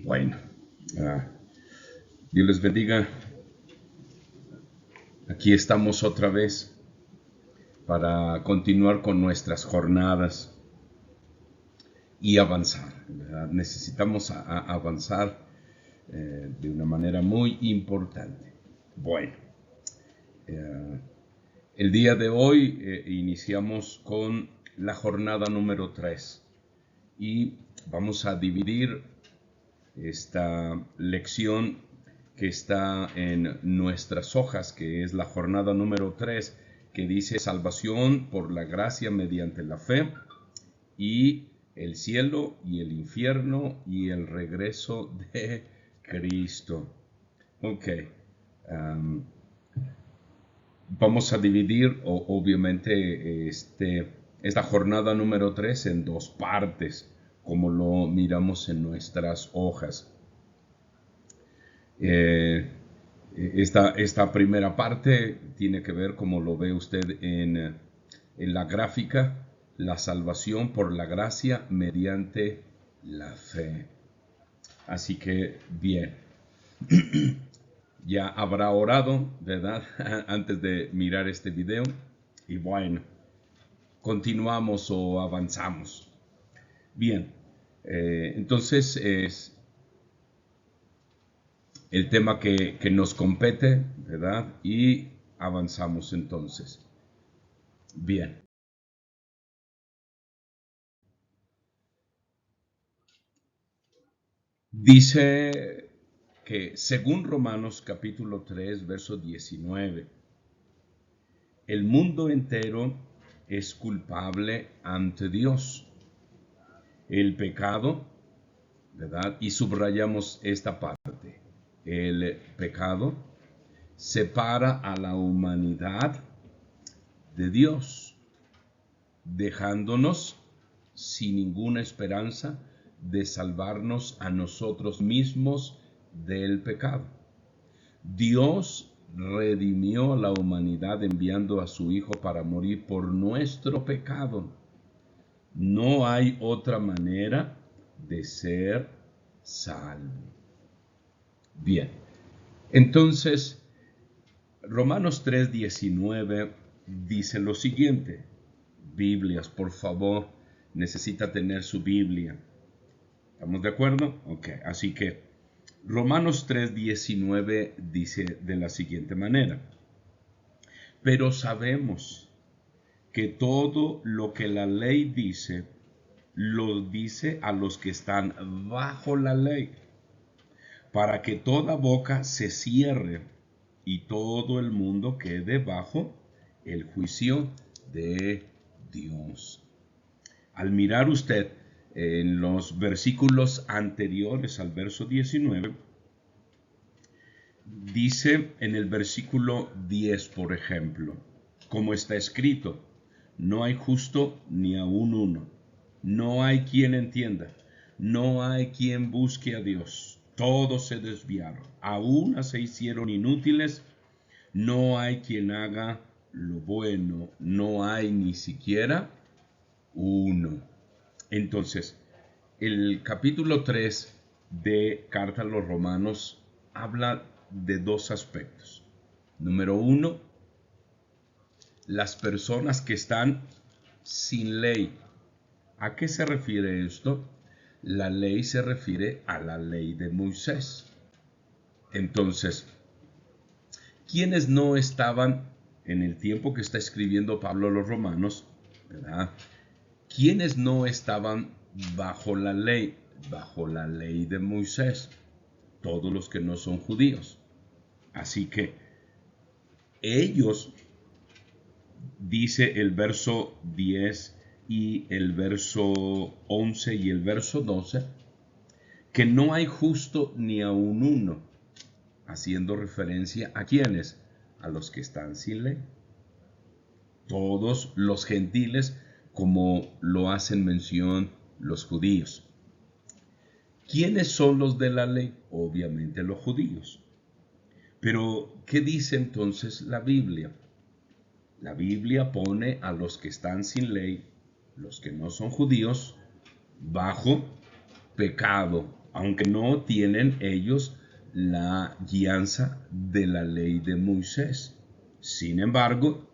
Bueno, Dios les bendiga. Aquí estamos otra vez para continuar con nuestras jornadas y avanzar, ¿verdad? Necesitamos avanzar de una manera muy importante. Bueno, el día de hoy iniciamos con la jornada número 3 y vamos a dividir esta lección que está en nuestras hojas, que es la jornada número 3, que dice salvación por la gracia mediante la fe, y el cielo y el infierno y el regreso de Cristo. Ok. Vamos a dividir obviamente esta jornada número 3 en dos partes, como lo miramos en nuestras hojas. Esta primera parte tiene que ver, como lo ve usted en la gráfica, la salvación por la gracia mediante la fe. Así que, bien, ya habrá orado, ¿verdad? Antes de mirar este video. Y bueno, continuamos o avanzamos. Bien, entonces es el tema que nos compete, ¿verdad? Y avanzamos entonces. Bien. Dice que según Romanos capítulo 3, verso 19, el mundo entero es culpable ante Dios. El pecado, ¿verdad? Y subrayamos esta parte. El pecado separa a la humanidad de Dios, dejándonos sin ninguna esperanza de salvarnos a nosotros mismos del pecado. Dios redimió a la humanidad enviando a su Hijo para morir por nuestro pecado. No hay otra manera de ser salvo. Bien, entonces Romanos 3:19 dice lo siguiente. Biblias, por favor, necesita tener su Biblia. ¿Estamos de acuerdo? Ok, así que Romanos 3:19 dice de la siguiente manera. Pero sabemos que todo lo que la ley dice, lo dice a los que están bajo la ley, para que toda boca se cierre y todo el mundo quede bajo el juicio de Dios. Al mirar usted en los versículos anteriores al verso 19, dice en el versículo 10, por ejemplo, como está escrito, no hay justo ni aun uno, no hay quien entienda, no hay quien busque a Dios, todos se desviaron, aún se hicieron inútiles, no hay quien haga lo bueno, no hay ni siquiera uno. Entonces, el capítulo 3 de Carta a los Romanos habla de dos aspectos. Número 1, las personas que están sin ley. ¿A qué se refiere esto? La ley se refiere a la ley de Moisés. Entonces, ¿quiénes no estaban en el tiempo que está escribiendo Pablo a los Romanos, ¿verdad? ¿Quiénes no estaban bajo la ley de Moisés? Todos los que no son judíos. Así que ellos, dice el verso 10 y el verso 11 y el verso 12, que no hay justo ni aun uno, haciendo referencia a quiénes, a los que están sin ley. Todos los gentiles, como lo hacen mención los judíos. ¿Quiénes son los de la ley? Obviamente los judíos. Pero, ¿qué dice entonces la Biblia? La Biblia pone a los que están sin ley, los que no son judíos, bajo pecado. aunque no tienen ellos la guianza de la ley de Moisés. Sin embargo,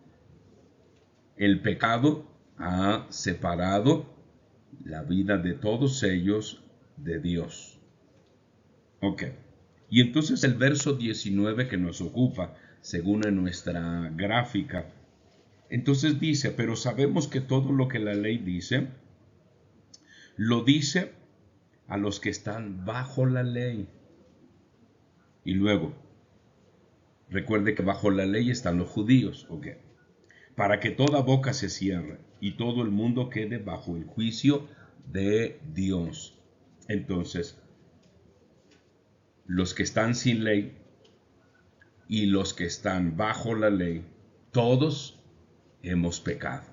el pecado ha separado la vida de todos ellos de Dios. Ok. Y entonces el verso 19 que nos ocupa, según en nuestra gráfica, entonces dice, pero sabemos que todo lo que la ley dice, lo dice a los que están bajo la ley. Y luego, recuerde que bajo la ley están los judíos, ¿ok? Para que toda boca se cierre y todo el mundo quede bajo el juicio de Dios. Entonces, los que están sin ley y los que están bajo la ley, todos hemos pecado.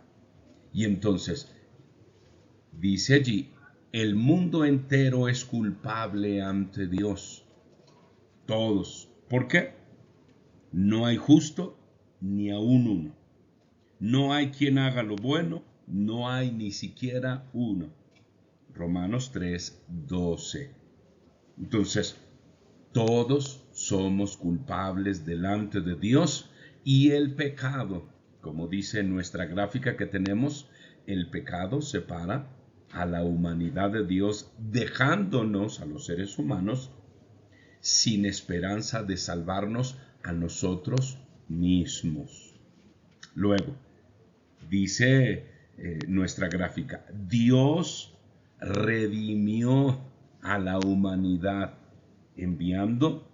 Y entonces, dice allí, el mundo entero es culpable ante Dios. Todos. ¿Por qué? No hay justo ni aún uno. No hay quien haga lo bueno, no hay ni siquiera uno. Romanos 3:12. Entonces, todos somos culpables delante de Dios y el pecado, como dice en nuestra gráfica que tenemos, el pecado separa a la humanidad de Dios, dejándonos a los seres humanos sin esperanza de salvarnos a nosotros mismos. Luego, dice nuestra gráfica, Dios redimió a la humanidad enviando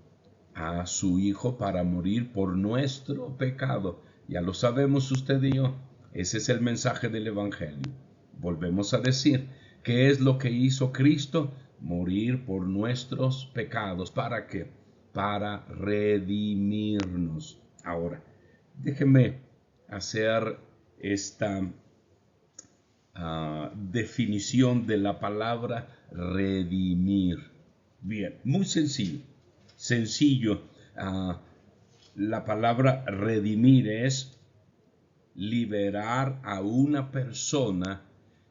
a su Hijo para morir por nuestro pecado. Ya lo sabemos usted y yo. Ese es el mensaje del Evangelio. Volvemos a decir, ¿qué es lo que hizo Cristo? Morir por nuestros pecados. ¿Para qué? Para redimirnos. Ahora, déjeme hacer esta definición de la palabra redimir. Bien, muy sencillo. Sencillo. La palabra redimir es liberar a una persona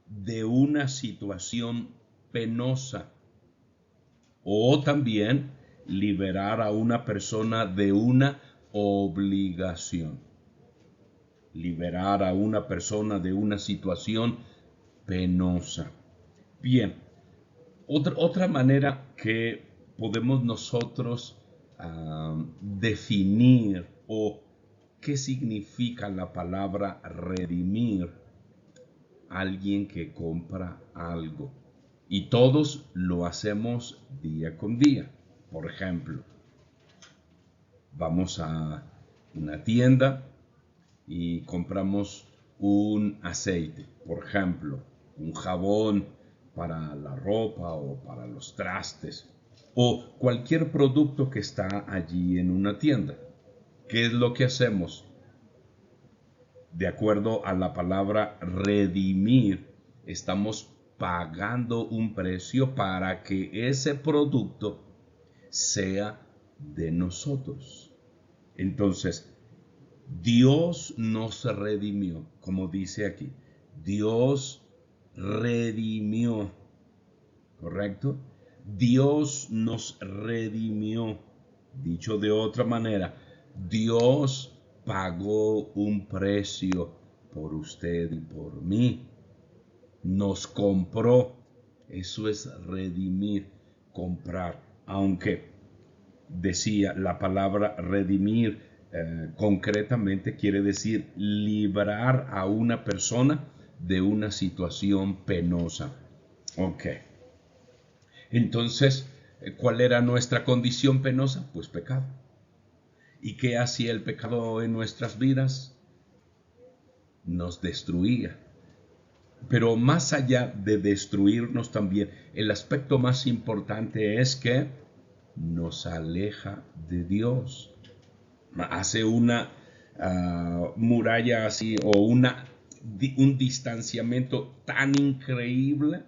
de una situación penosa, o también liberar a una persona de una obligación. Liberar a una persona de una situación penosa. Bien, otra manera que podemos nosotros definir o qué significa la palabra redimir, alguien que compra algo. Y todos lo hacemos día con día. Por ejemplo, vamos a una tienda y compramos un aceite, por ejemplo, un jabón para la ropa o para los trastes, o cualquier producto que está allí en una tienda. ¿Qué es lo que hacemos? De acuerdo a la palabra redimir, estamos pagando un precio para que ese producto sea de nosotros. Entonces, Dios nos redimió, como dice aquí. Dios redimió, ¿correcto? Dios nos redimió. Dicho de otra manera, Dios pagó un precio por usted y por mí. Nos compró. Eso es redimir, comprar. Aunque decía la palabra redimir, concretamente quiere decir librar a una persona de una situación penosa. Ok. Entonces, ¿cuál era nuestra condición penosa? Pues pecado. ¿Y qué hacía el pecado en nuestras vidas? Nos destruía. Pero más allá de destruirnos también, el aspecto más importante es que nos aleja de Dios. Hace una muralla así o un distanciamiento tan increíble,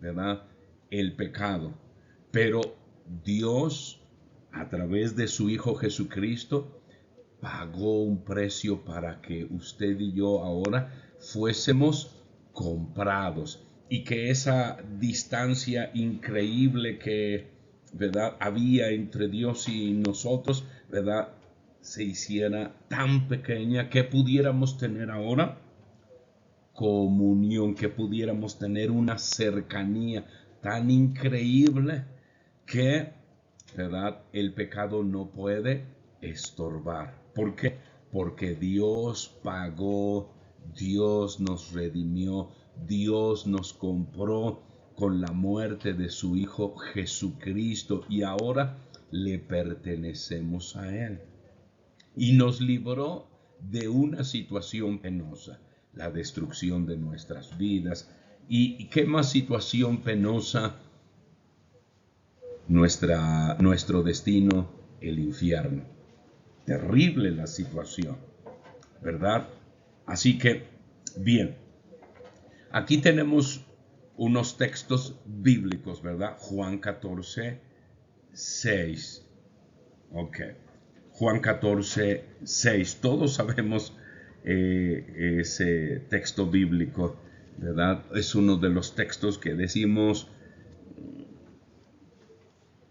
¿verdad? El pecado. Pero Dios, a través de su Hijo Jesucristo, pagó un precio para que usted y yo ahora fuésemos comprados. y que esa distancia increíble que, ¿verdad?, había entre Dios y nosotros, ¿verdad?, se hiciera tan pequeña que pudiéramos tener ahora comunión, que pudiéramos tener una cercanía tan increíble que, ¿verdad?, el pecado no puede estorbar. ¿Por qué? Porque Dios pagó, Dios nos redimió, Dios nos compró con la muerte de su Hijo Jesucristo y ahora le pertenecemos a Él. Y nos libró de una situación penosa, la destrucción de nuestras vidas. ¿Y qué más situación penosa? Nuestro destino, el infierno. Terrible la situación, ¿verdad? Así que, bien, aquí tenemos unos textos bíblicos, ¿verdad? Juan 14, 6. Ok. Juan 14, 6. Todos sabemos ese texto bíblico, ¿verdad? Es uno de los textos que decimos,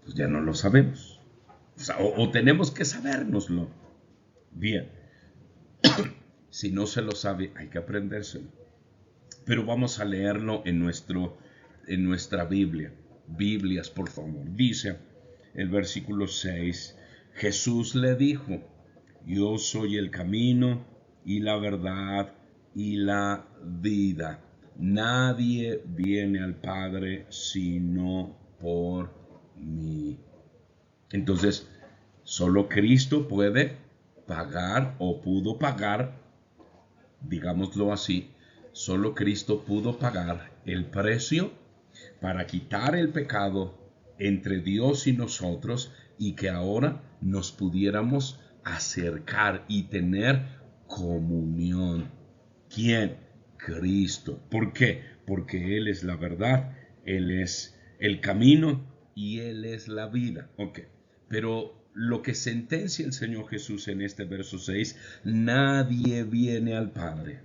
pues ya no lo sabemos. O tenemos que sabérnoslo. Bien. Si no se lo sabe, hay que aprendérselo. Pero vamos a leerlo en nuestra Biblia. Biblias, por favor. Dice el versículo 6. Jesús le dijo: yo soy el camino y la verdad y la vida. Nadie viene al Padre sino por mí. Entonces, solo Cristo puede pagar o pudo pagar, digámoslo así, solo Cristo pudo pagar el precio para quitar el pecado entre Dios y nosotros y que ahora nos pudiéramos acercar y tener comunión. ¿Quién? Cristo. ¿Por qué? Porque Él es la verdad, Él es el camino y Él es la vida. Ok, pero lo que sentencia el Señor Jesús en este verso 6, nadie viene al Padre.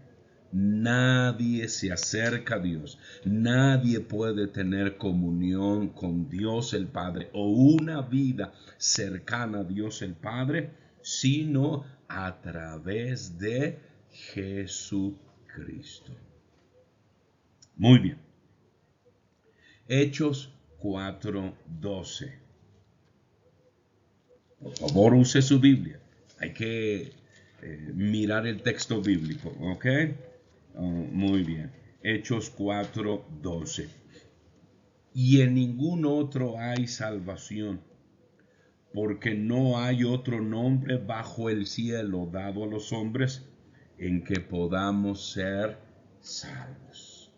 Nadie se acerca a Dios, nadie puede tener comunión con Dios el Padre o una vida cercana a Dios el Padre, sino a través de Jesucristo. Muy bien. Hechos 4:12. Por favor, use su Biblia. Hay que mirar el texto bíblico, ¿ok? Muy bien. Hechos 4:12. Y en ningún otro hay salvación, porque no hay otro nombre bajo el cielo dado a los hombres en que podamos ser salvos.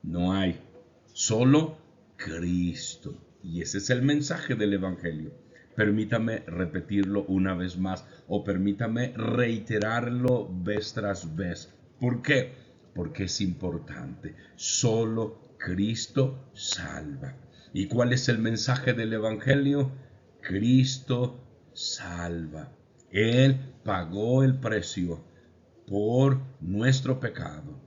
No hay, solo Cristo. Y ese es el mensaje del Evangelio. Permítame repetirlo una vez más o permítame reiterarlo vez tras vez. ¿Por qué? Porque es importante. Solo Cristo salva. ¿Y cuál es el mensaje del Evangelio? Cristo salva. Él pagó el precio por nuestro pecado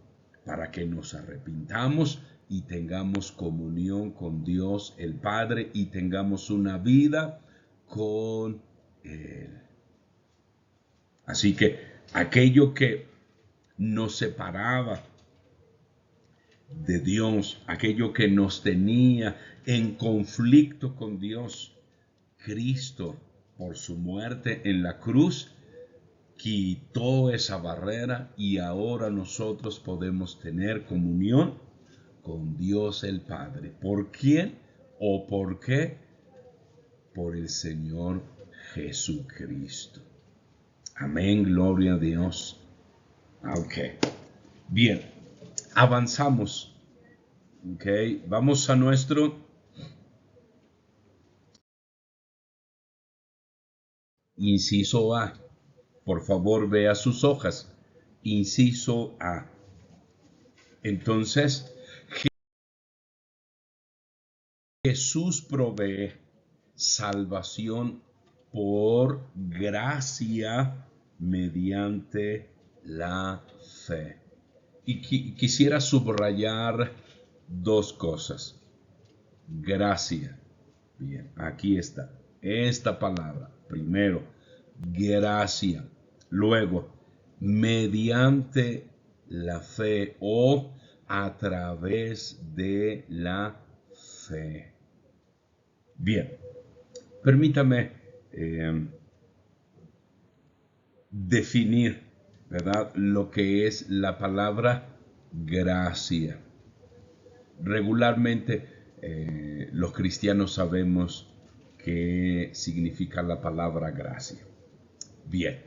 para que nos arrepintamos y tengamos comunión con Dios el Padre y tengamos una vida con Él. Así que aquello que nos separaba de Dios, aquello que nos tenía en conflicto con Dios, Cristo, por su muerte en la cruz, quitó esa barrera y ahora nosotros podemos tener comunión con Dios el Padre. ¿Por quién o por qué? Por el Señor Jesucristo. Amén, gloria a Dios. Ok, bien, avanzamos. Ok, vamos a nuestro inciso A. Por favor, vea sus hojas. Inciso A. Entonces, Jesús provee salvación por gracia mediante la fe. Y quisiera subrayar dos cosas. Gracia. Bien, aquí está. Esta palabra. Primero, gracia. Luego, mediante la fe o a través de la fe. Bien, permítame definir, ¿verdad?, lo que es la palabra gracia. Regularmente los cristianos sabemos qué significa la palabra gracia. Bien,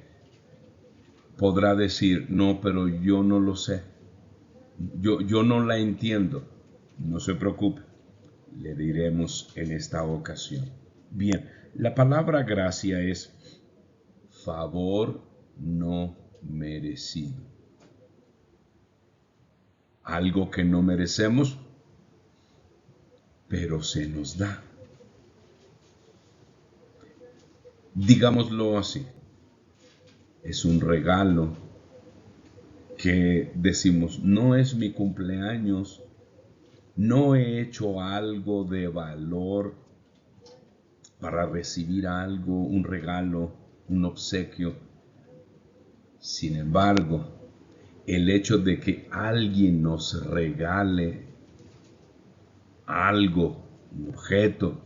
podrá decir, no, pero yo no lo sé. Yo no la entiendo. No se preocupe, le diremos en esta ocasión. Bien, la palabra gracia es favor no merecido. Algo que no merecemos, pero se nos da. Digámoslo así, es un regalo que decimos, no es mi cumpleaños, no he hecho algo de valor para recibir algo, un regalo, un obsequio. Sin embargo, el hecho de que alguien nos regale algo, un objeto,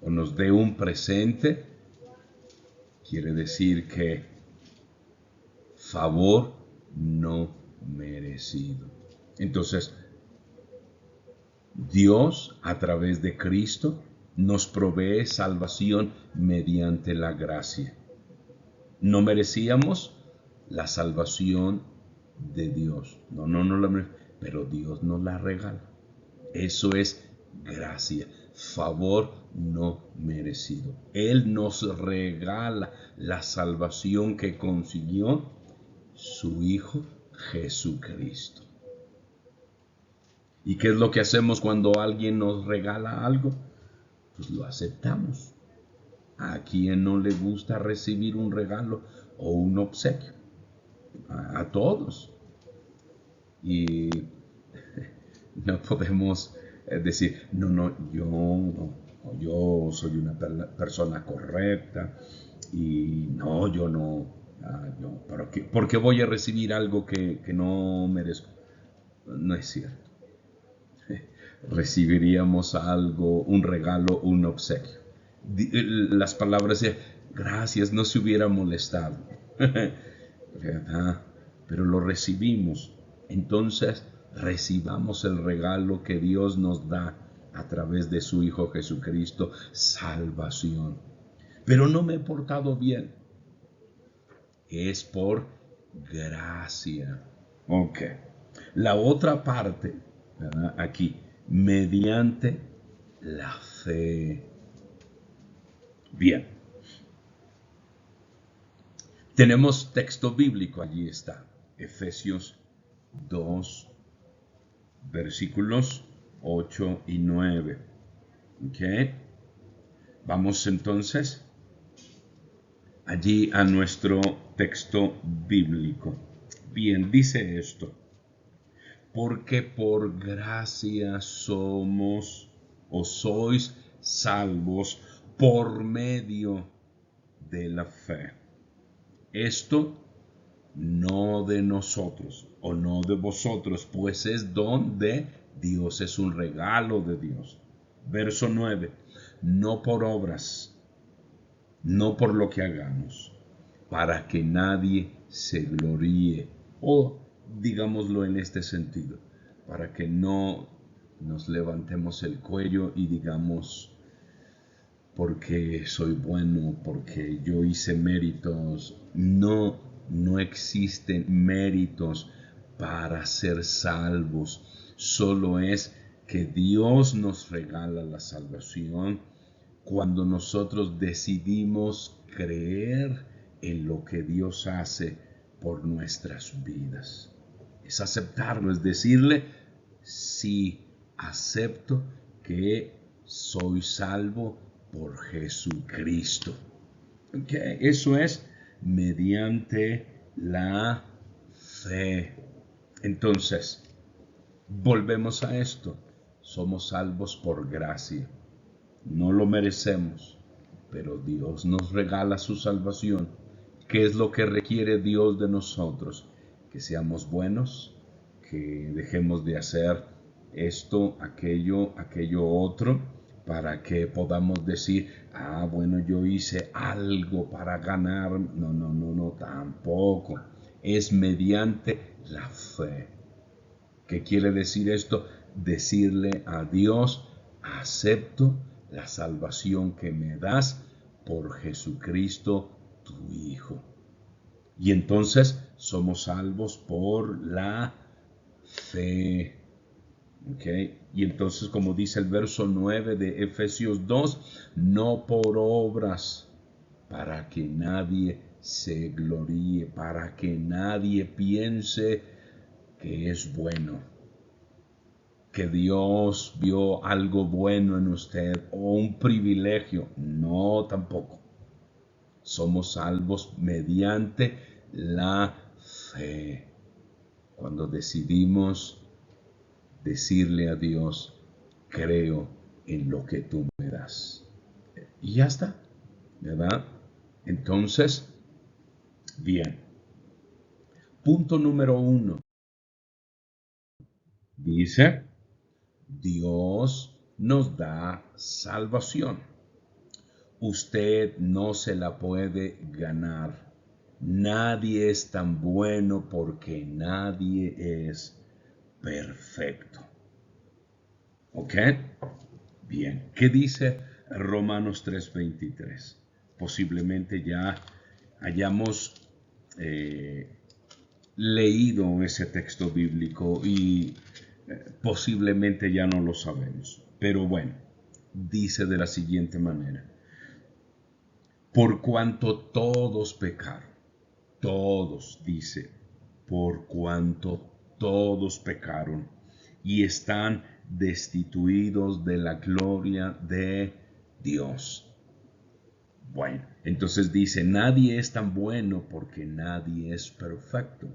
o nos dé un presente, quiere decir que favor no merecido. Entonces, Dios, a través de Cristo, nos provee salvación mediante la gracia. No merecíamos la salvación de Dios. No la merecíamos, pero Dios nos la regala. Eso es gracia, favor no merecido. Él nos regala la salvación que consiguió su Hijo Jesucristo. ¿Y qué es lo que hacemos cuando alguien nos regala algo? Pues lo aceptamos. ¿A quién no le gusta recibir un regalo o un obsequio? A todos. Y no podemos decir, yo soy una persona correcta y no, yo no, ¿por qué voy a recibir algo que no merezco? No es cierto. Recibiríamos algo, un regalo, un obsequio. Las palabras de gracias no se hubiera molestado, ¿verdad? Pero lo recibimos. Entonces recibamos el regalo que Dios nos da a través de su Hijo Jesucristo, salvación. Pero no me he portado bien. Es por gracia. Ok. La otra parte, ¿verdad?, aquí, mediante la fe. Bien. Tenemos texto bíblico, allí está. Efesios 2, versículos 8 y 9. ¿Ok? Vamos entonces allí a nuestro texto bíblico. Bien, dice esto. Porque por gracia somos o sois salvos por medio de la fe. Esto no de nosotros o no de vosotros, pues es don de Dios, es un regalo de Dios. Verso 9, no por obras, no por lo que hagamos, para que nadie se gloríe, o digámoslo en este sentido, para que no nos levantemos el cuello y digamos, porque soy bueno, porque yo hice méritos. No existen méritos para ser salvos. Solo es que Dios nos regala la salvación cuando nosotros decidimos creer en lo que Dios hace por nuestras vidas. Es aceptarlo, es decirle, sí, acepto que soy salvo por Jesucristo. Okay, eso es mediante la fe. Entonces, Volvemos a esto. Somos salvos por gracia. No lo merecemos, pero Dios nos regala su salvación. ¿Qué es lo que requiere Dios de nosotros? Que seamos buenos, que dejemos de hacer esto, aquello otro, para que podamos decir, bueno, yo hice algo para ganar. No, tampoco. Es mediante la fe. ¿Qué quiere decir esto? Decirle a Dios, acepto la salvación que me das por Jesucristo, tu Hijo. Y entonces somos salvos por la fe. ¿Okay? Y entonces, como dice el verso 9 de Efesios 2, no por obras, para que nadie se gloríe, para que nadie piense que es bueno, que Dios vio algo bueno en usted o un privilegio. No, tampoco. Somos salvos mediante la fe. Cuando decidimos decirle a Dios, creo en lo que tú me das. Y ya está, ¿verdad? Entonces, bien. Punto número 1. Dice, Dios nos da salvación. Usted no se la puede ganar. Nadie es tan bueno porque nadie es perfecto. ¿Ok? Bien. ¿Qué dice Romanos 3:23? Posiblemente ya hayamos leído ese texto bíblico y posiblemente ya no lo sabemos. Pero bueno, dice de la siguiente manera. Por cuanto todos pecaron, todos, dice, por cuanto todos pecaron y están destituidos de la gloria de Dios. Bueno, entonces dice, nadie es tan bueno porque nadie es perfecto.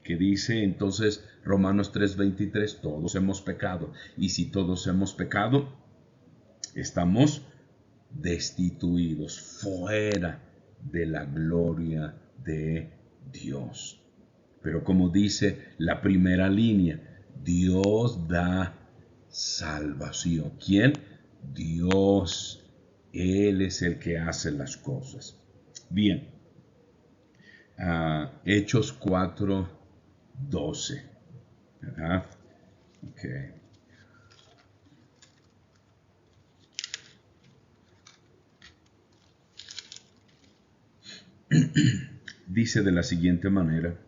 Que dice entonces Romanos 3:23, todos hemos pecado. Y si todos hemos pecado, estamos destituidos, fuera de la gloria de Dios. Pero como dice la primera línea, Dios da salvación. ¿Quién? Dios. Él es el que hace las cosas. Bien. Hechos 4:12. ¿Verdad? Ok. Dice de la siguiente manera,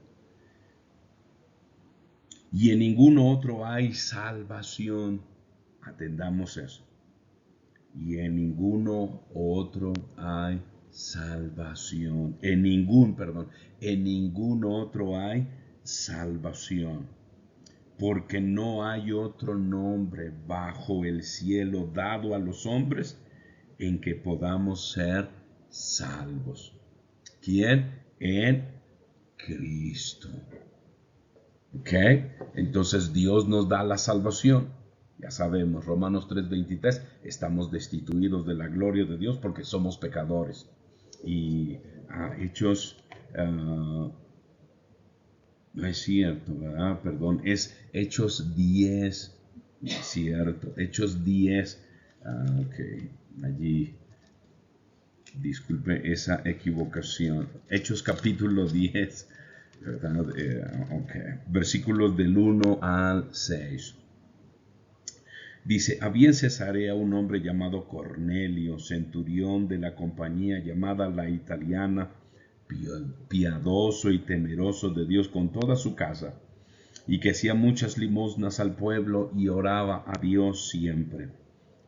y en ningún otro hay salvación. Atendamos eso. Y en ninguno otro hay salvación. En ningún otro hay salvación. Porque no hay otro nombre bajo el cielo dado a los hombres en que podamos ser salvos. ¿Quién? En Cristo. ¿Ok? Entonces Dios nos da la salvación. Ya sabemos, Romanos 3:23, estamos destituidos de la gloria de Dios porque somos pecadores. Y Hechos, no es cierto, ¿verdad? Perdón, es Hechos 10, es cierto, Hechos 10, ok, allí, disculpe esa equivocación, Hechos capítulo 10, ¿verdad? Versículos del 1 al 6. Dice, había en Cesarea un hombre llamado Cornelio, centurión de la compañía llamada la Italiana, piadoso y temeroso de Dios con toda su casa, y que hacía muchas limosnas al pueblo y oraba a Dios siempre.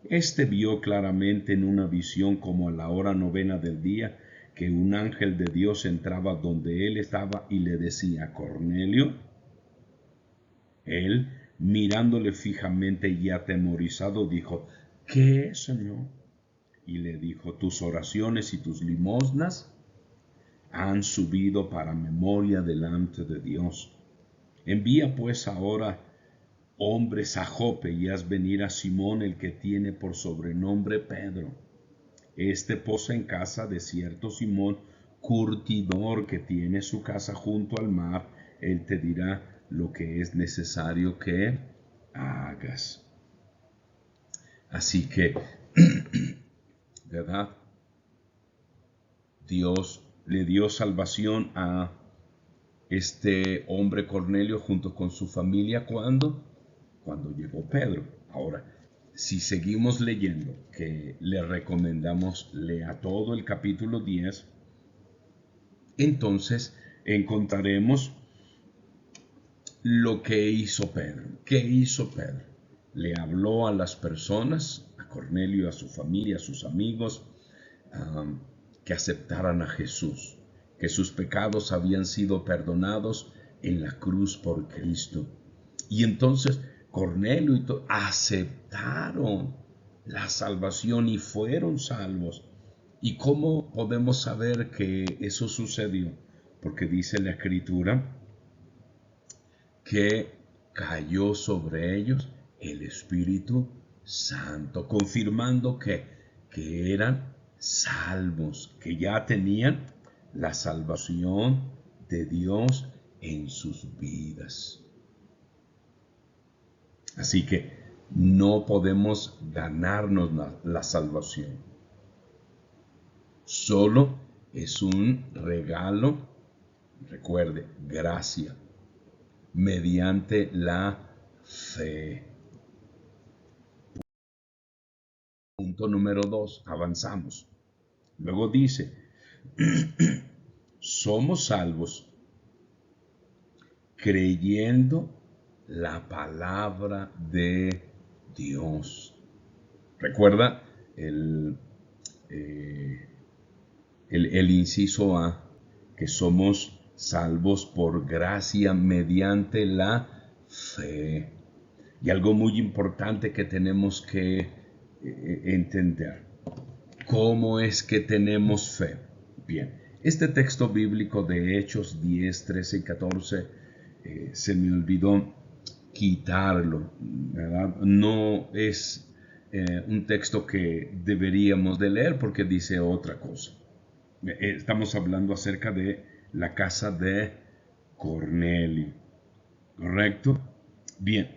Este vio claramente en una visión como a la hora 9 del día, que un ángel de Dios entraba donde él estaba y le decía, Cornelio. Él, mirándole fijamente y atemorizado, dijo, ¿qué, Señor? Y le dijo, tus oraciones y tus limosnas han subido para memoria delante de Dios. Envía pues ahora hombres a Jope y haz venir a Simón, el que tiene por sobrenombre Pedro. Este posa en casa de cierto Simón, curtidor, que tiene su casa junto al mar. Él te dirá lo que es necesario que hagas. Así que, ¿verdad? Dios le dio salvación a este hombre Cornelio junto con su familia cuando llegó Pedro. Ahora, si seguimos leyendo, que le recomendamos lea todo el capítulo 10, entonces encontraremos lo que hizo Pedro. ¿Qué hizo Pedro? Le habló a las personas, a Cornelio, a su familia, a sus amigos, que aceptaran a Jesús, que sus pecados habían sido perdonados en la cruz por Cristo. Y entonces Cornelio y todos aceptaron la salvación y fueron salvos. ¿Y cómo podemos saber que eso sucedió? Porque dice la Escritura que cayó sobre ellos el Espíritu Santo, confirmando que eran salvos, que ya tenían la salvación de Dios en sus vidas. Así que no podemos ganarnos la salvación. Solo es un regalo, recuerde, gracia, mediante la fe. Punto número 2, avanzamos. Luego dice, somos salvos creyendo la palabra de Dios. Recuerda el inciso A, que somos salvos por gracia mediante la fe. Y algo muy importante que tenemos que entender. ¿Cómo es que tenemos fe? Bien, este texto bíblico de Hechos 10, 13 y 14 se me olvidó quitarlo, ¿verdad? No es un texto que deberíamos de leer porque dice otra cosa. Estamos hablando acerca de la casa de Cornelio, ¿correcto? Bien,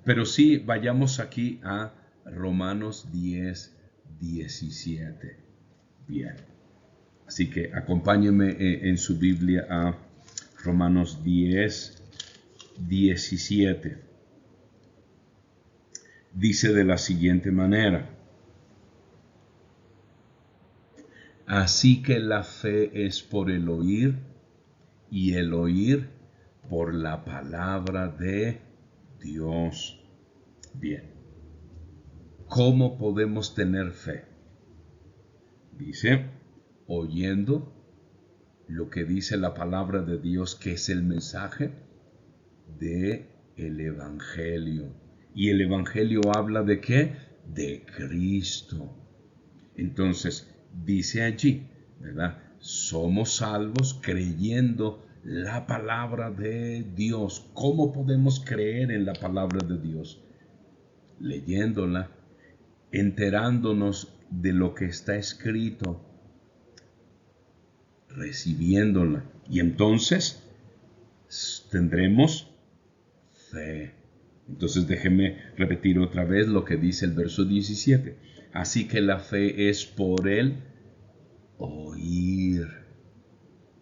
pero sí vayamos aquí a Romanos 10, 17. Bien, así que acompáñenme en su Biblia a Romanos 10, 17. Dice de la siguiente manera: así que la fe es por el oír, y el oír por la palabra de Dios. Bien, ¿cómo podemos tener fe? Dice, oyendo lo que dice la palabra de Dios, que es el mensaje de el Evangelio. ¿Y el Evangelio habla de qué? De Cristo. Entonces, dice allí, ¿verdad? Somos salvos creyendo la palabra de Dios. ¿Cómo podemos creer en la palabra de Dios? Leyéndola, enterándonos de lo que está escrito, recibiéndola. Y entonces tendremos fe. Entonces déjenme repetir otra vez lo que dice el verso 17. Así que la fe es por el oír.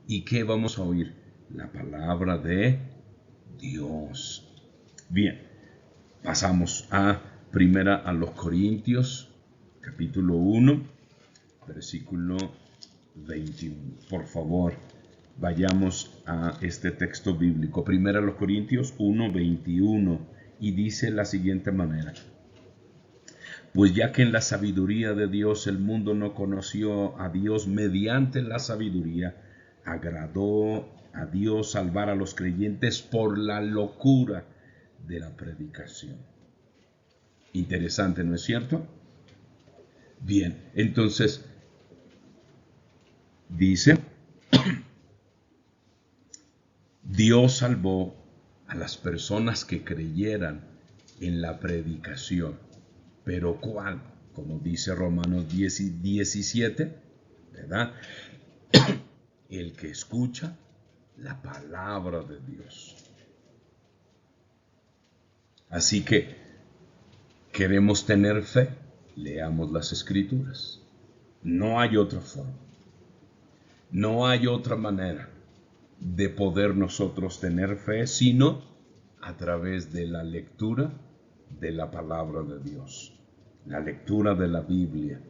¿Y qué vamos a oír? La palabra de Dios. Bien, pasamos primera a los Corintios, capítulo 1, versículo 21. Por favor, vayamos a este texto bíblico. Primera a los Corintios 1, 21. Y dice la siguiente manera: pues ya que en la sabiduría de Dios el mundo no conoció a Dios mediante la sabiduría, agradó a Dios salvar a los creyentes por la locura de la predicación. Interesante, ¿no es cierto? Bien, entonces dice, Dios salvó a las personas que creyeran en la predicación. Pero ¿cuál? Como dice Romanos 10 y 17, ¿verdad? El que escucha la palabra de Dios. Así que queremos tener fe, leamos las Escrituras. No hay otra forma, no hay otra manera de poder nosotros tener fe, sino a través de la lectura de la palabra de Dios, la lectura de la Biblia.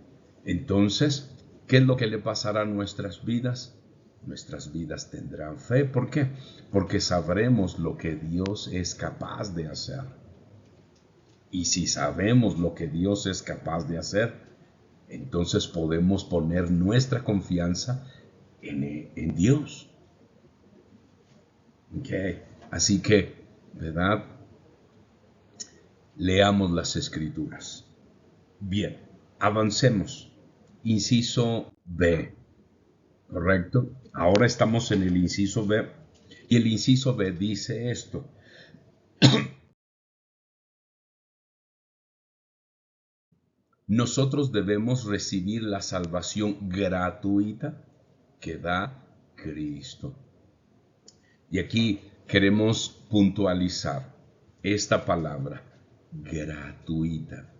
Entonces, ¿qué es lo que le pasará a nuestras vidas? Nuestras vidas tendrán fe. ¿Por qué? Porque sabremos lo que Dios es capaz de hacer. Y si sabemos lo que Dios es capaz de hacer, entonces podemos poner nuestra confianza en Dios. Okay. Así que, ¿verdad? Leamos las Escrituras. Bien, avancemos. Inciso B, ¿correcto? Ahora estamos en el inciso B. Y el inciso B dice esto. Nosotros debemos recibir la salvación gratuita que da Cristo. Y aquí queremos puntualizar esta palabra, gratuita.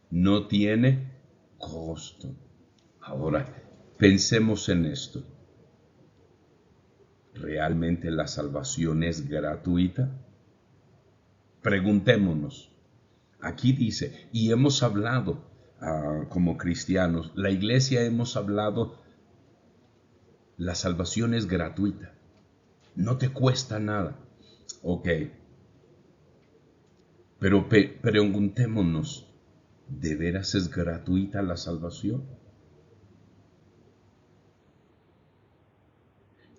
No tiene costo. Ahora, pensemos en esto. ¿Realmente la salvación es gratuita? Preguntémonos. Aquí dice, y hemos hablado como cristianos, la iglesia hemos hablado, la salvación es gratuita. No te cuesta nada. Ok. Pero preguntémonos, ¿de veras es gratuita la salvación?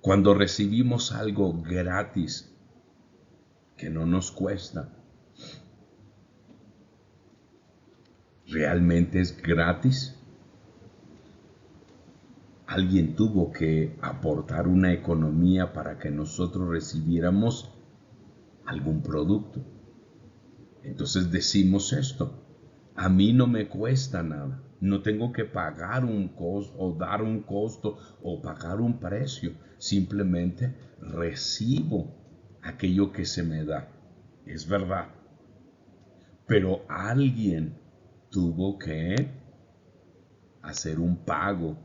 Cuando recibimos algo gratis, que no nos cuesta, ¿realmente es gratis? Alguien tuvo que aportar una economía para que nosotros recibiéramos algún producto. Entonces decimos esto, a mí no me cuesta nada, no tengo que pagar un costo o dar un costo o pagar un precio, simplemente recibo aquello que se me da. Es verdad, pero alguien tuvo que hacer un pago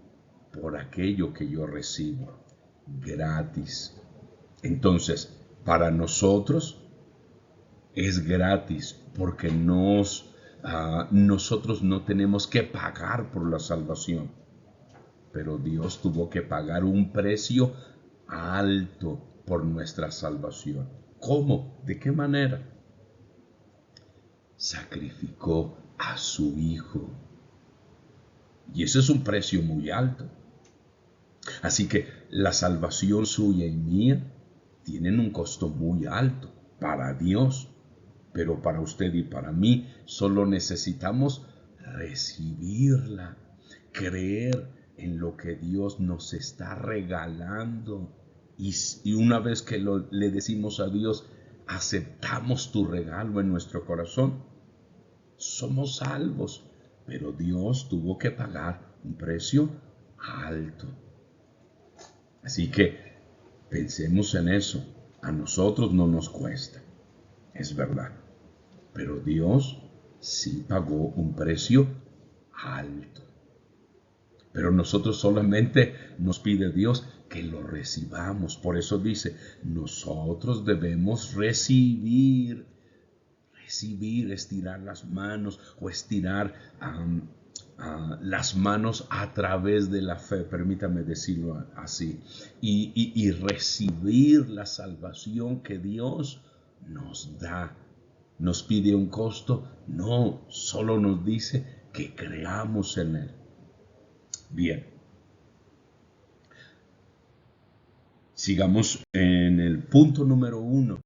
por aquello que yo recibo gratis. Entonces, para nosotros es gratis porque nosotros no tenemos que pagar por la salvación, pero Dios tuvo que pagar un precio alto por nuestra salvación. ¿Cómo? ¿De qué manera? Sacrificó a su Hijo. Y ese es un precio muy alto. Así que la salvación suya y mía tienen un costo muy alto para Dios. Pero para usted y para mí solo necesitamos recibirla, creer en lo que Dios nos está regalando. Y una vez que le decimos a Dios, aceptamos tu regalo en nuestro corazón, somos salvos. Pero Dios tuvo que pagar un precio alto. Así que pensemos en eso. A nosotros no nos cuesta, es verdad. Pero Dios sí pagó un precio alto. Pero nosotros solamente nos pide Dios que lo recibamos. Por eso dice, nosotros debemos recibir, estirar las manos o estirar las manos a través de la fe, permítame decirlo así, y recibir la salvación que Dios nos da. ¿Nos pide un costo? No, solo nos dice que creamos en Él. Bien. Sigamos en el punto número 1.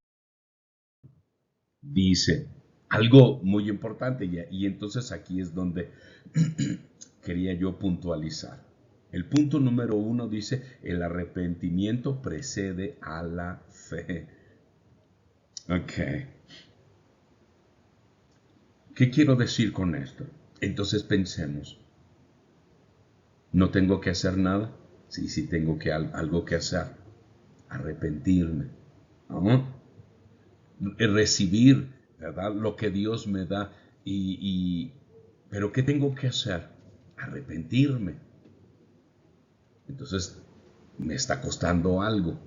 Dice algo muy importante y entonces aquí es donde quería yo puntualizar. El punto número 1 dice, el arrepentimiento precede a la fe. Ok. ¿Qué quiero decir con esto? Entonces pensemos, ¿no tengo que hacer nada? Sí, sí tengo algo que hacer. Arrepentirme. ¿No? Recibir, ¿verdad? Lo que Dios me da. Pero ¿qué tengo que hacer? Arrepentirme. Entonces, me está costando algo.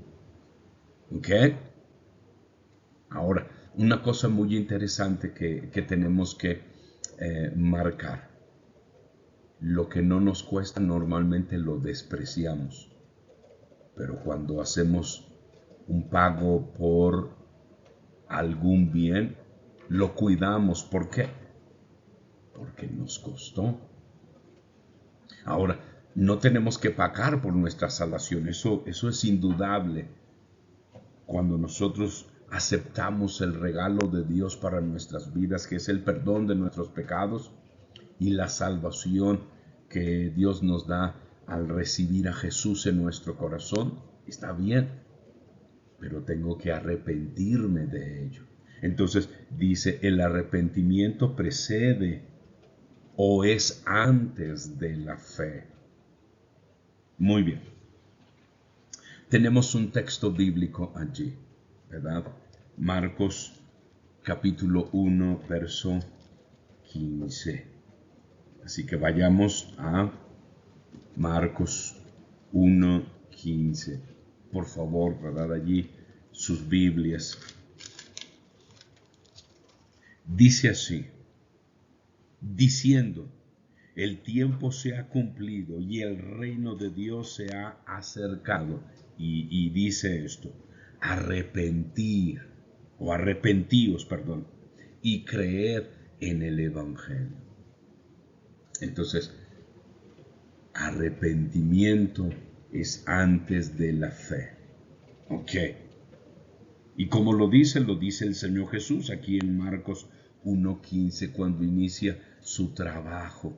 ¿Ok? Ahora, una cosa muy interesante que tenemos que marcar. Lo que no nos cuesta normalmente lo despreciamos. Pero cuando hacemos un pago por algún bien, lo cuidamos. ¿Por qué? Porque nos costó. Ahora, no tenemos que pagar por nuestra salvación. Eso es indudable. Cuando nosotros aceptamos el regalo de Dios para nuestras vidas, que es el perdón de nuestros pecados y la salvación que Dios nos da al recibir a Jesús en nuestro corazón, está bien, pero tengo que arrepentirme de ello. Entonces dice, el arrepentimiento precede o es antes de la fe. Muy bien. Tenemos un texto bíblico allí, ¿verdad? Marcos capítulo 1, verso 15. Así que vayamos a Marcos 1, 15. Por favor, ¿verdad? Allí sus Biblias. Dice así, diciendo, el tiempo se ha cumplido y el reino de Dios se ha acercado. Y dice esto, arrepentíos, y creer en el Evangelio. Entonces, arrepentimiento es antes de la fe. Ok. Y como lo dice el Señor Jesús aquí en Marcos 1:15 cuando inicia su trabajo.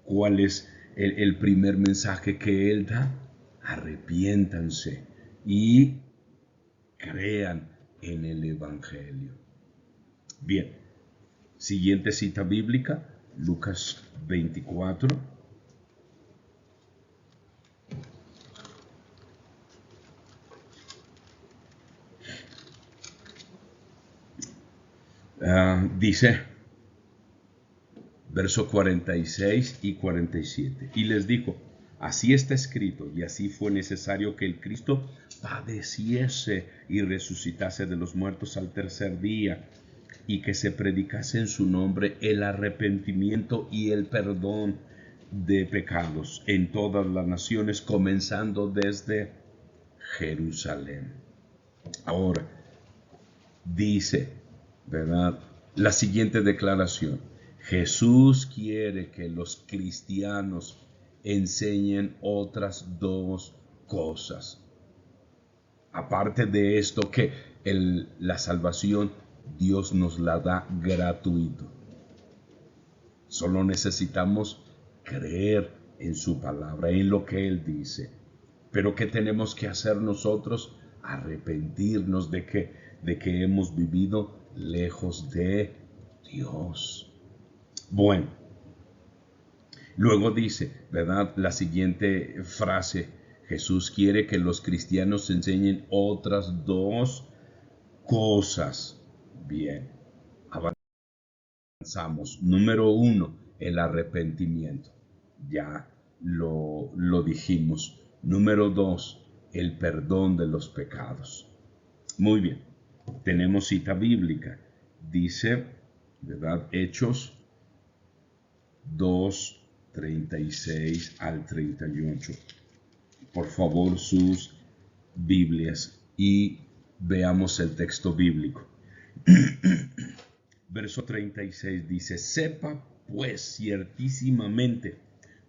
¿Cuál es el primer mensaje que Él da? Arrepiéntanse y crean en el Evangelio. Bien, siguiente cita bíblica, Lucas 24. Dice, verso 46 y 47. Y les dijo, así está escrito, y así fue necesario que el Cristo padeciese y resucitase de los muertos al tercer día, y que se predicase en su nombre el arrepentimiento y el perdón de pecados en todas las naciones, comenzando desde Jerusalén. Ahora, dice, ¿verdad? La siguiente declaración. Jesús quiere que los cristianos enseñen otras dos cosas. Aparte de esto, que la salvación Dios nos la da gratuito. Solo necesitamos creer en su palabra, en lo que Él dice. Pero ¿qué tenemos que hacer nosotros? Arrepentirnos de que hemos vivido lejos de Dios. Bueno, luego dice, ¿verdad? La siguiente frase, Jesús quiere que los cristianos enseñen otras dos cosas. Bien, avanzamos. Número 1, el arrepentimiento. Ya lo dijimos. Número 2, el perdón de los pecados. Muy bien, tenemos cita bíblica. Dice, ¿verdad? Hechos 2, 36 al 38. Por favor, sus Biblias y veamos el texto bíblico. Verso 36 dice, sepa pues ciertísimamente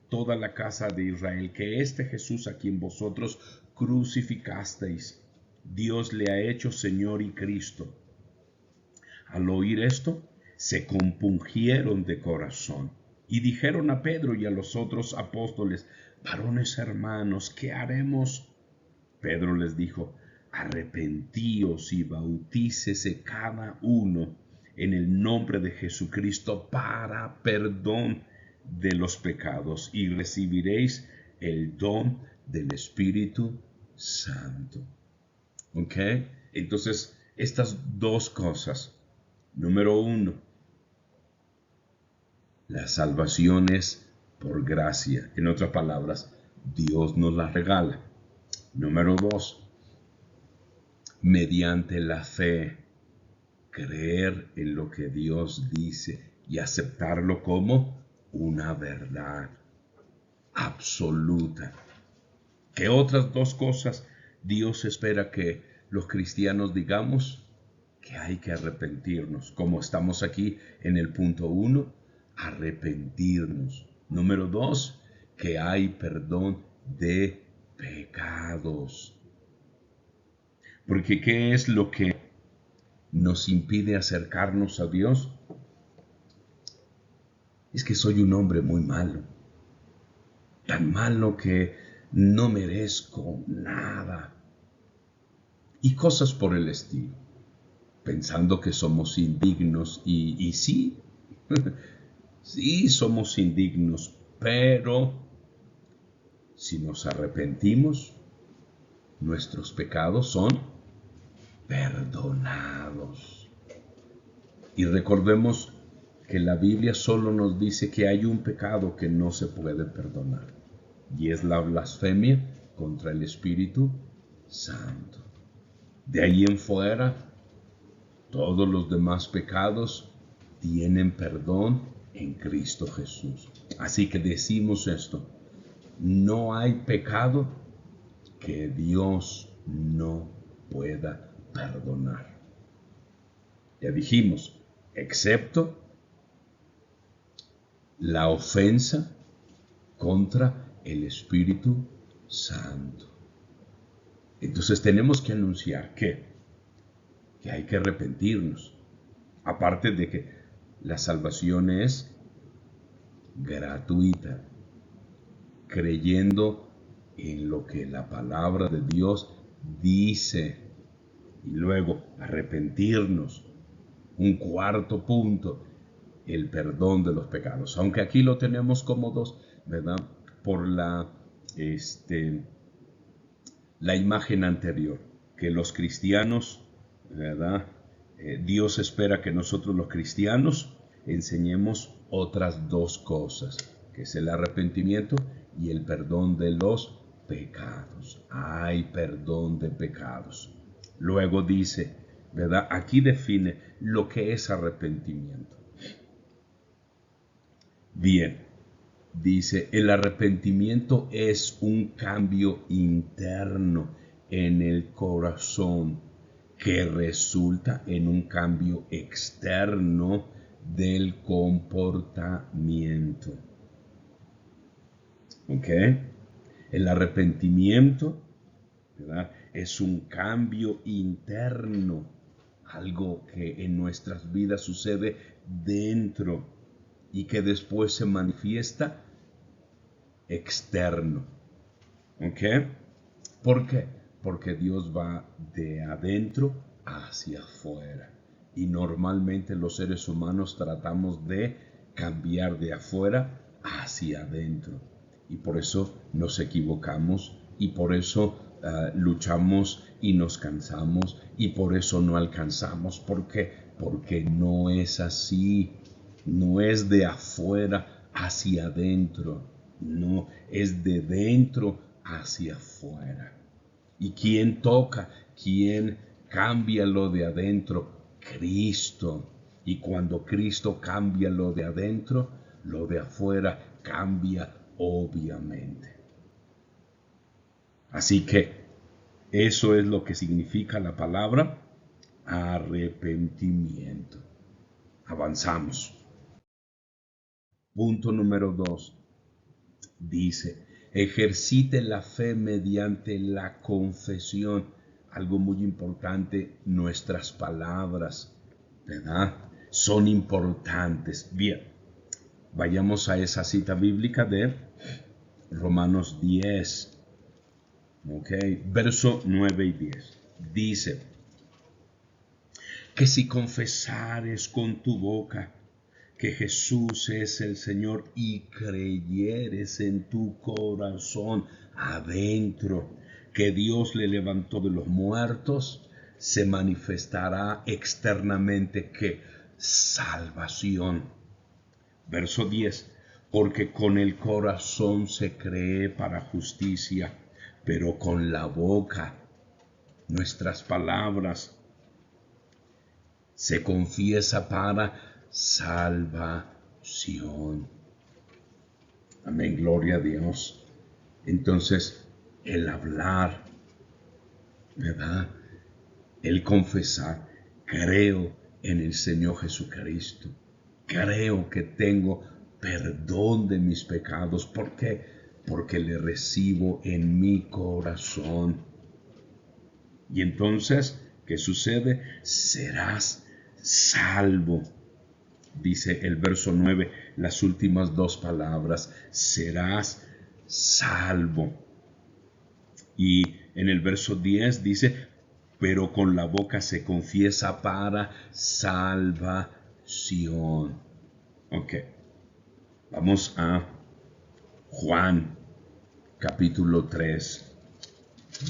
toda la casa de Israel que este Jesús a quien vosotros crucificasteis, Dios le ha hecho Señor y Cristo. Al oír esto, se compungieron de corazón y dijeron a Pedro y a los otros apóstoles, varones hermanos, ¿qué haremos? Pedro les dijo, arrepentíos y bautícese cada uno en el nombre de Jesucristo para perdón de los pecados y recibiréis el don del Espíritu Santo. ¿Ok? Entonces, estas dos cosas. Número uno, la salvación es por gracia. En otras palabras, Dios nos la regala. Número dos, mediante la fe, creer en lo que Dios dice y aceptarlo como una verdad absoluta. ¿Qué otras dos cosas Dios espera que los cristianos digamos? Que hay que arrepentirnos, como estamos aquí en el punto 1, arrepentirnos. Número 2, que hay perdón de pecados. Porque ¿qué es lo que nos impide acercarnos a Dios? Es que soy un hombre muy malo, tan malo que no merezco nada. Y cosas por el estilo, pensando que somos indignos y sí, sí somos indignos, pero si nos arrepentimos, nuestros pecados son perdonados. Y recordemos que la Biblia solo nos dice que hay un pecado que no se puede perdonar, y es la blasfemia contra el Espíritu Santo. De ahí en fuera, todos los demás pecados tienen perdón en Cristo Jesús. Así que decimos esto: no hay pecado que Dios no pueda perdonar. Ya dijimos, excepto la ofensa contra el Espíritu Santo. Entonces tenemos que anunciar que hay que arrepentirnos. Aparte de que la salvación es gratuita, creyendo en lo que la palabra de Dios dice, y luego arrepentirnos. Un cuarto punto, el perdón de los pecados. Aunque aquí lo tenemos como dos, ¿verdad? Por la imagen anterior, que los cristianos, ¿verdad? Dios espera que nosotros los cristianos enseñemos otras dos cosas, que es el arrepentimiento y el perdón de los pecados. Hay perdón de pecados. Luego dice, ¿verdad? Aquí define lo que es arrepentimiento. Bien, dice, el arrepentimiento es un cambio interno en el corazón que resulta en un cambio externo del comportamiento. ¿Ok? El arrepentimiento, ¿verdad?, es un cambio interno, algo que en nuestras vidas sucede dentro y que después se manifiesta externo. ¿Ok? ¿Por qué? Porque Dios va de adentro hacia afuera. Y normalmente los seres humanos tratamos de cambiar de afuera hacia adentro. Y por eso nos equivocamos y por eso luchamos y nos cansamos y por eso no alcanzamos. ¿Por qué? Porque no es así. No es de afuera hacia adentro. No, es de dentro hacia afuera. ¿Y quién toca? ¿Quién cambia lo de adentro? Cristo. Y cuando Cristo cambia lo de adentro, lo de afuera cambia obviamente. Así que eso es lo que significa la palabra arrepentimiento. Avanzamos. Punto número 2. Dice, ejercite la fe mediante la confesión. Algo muy importante, nuestras palabras, ¿verdad?, son importantes. Bien, vayamos a esa cita bíblica de Romanos 10, ¿ok? Verso 9 y 10. dice que si confesares con tu boca que Jesús es el Señor y creyeres en tu corazón adentro que Dios le levantó de los muertos, se manifestará externamente que salvación. Verso 10, porque con el corazón se cree para justicia, pero con la boca, nuestras palabras, se confiesa para salvación. Amén, gloria a Dios. Entonces, el hablar, ¿verdad? El confesar, creo en el Señor Jesucristo. Creo que tengo perdón de mis pecados. ¿Por qué? Porque le recibo en mi corazón. Y entonces, ¿qué sucede? Serás salvo. Dice el verso 9, las últimas dos palabras, serás salvo. Y en el verso 10 dice, pero con la boca se confiesa para salvación. Ok, vamos a Juan capítulo 3,